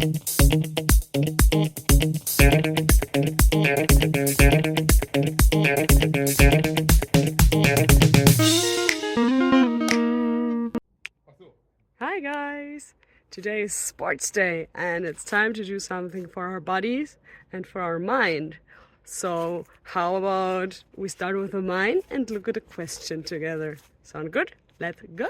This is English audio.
Hi guys! Today is sports day and it's time to do something for our bodies and for our mind. So how about we start with the mind and look at a question together? Sound good? Let's go!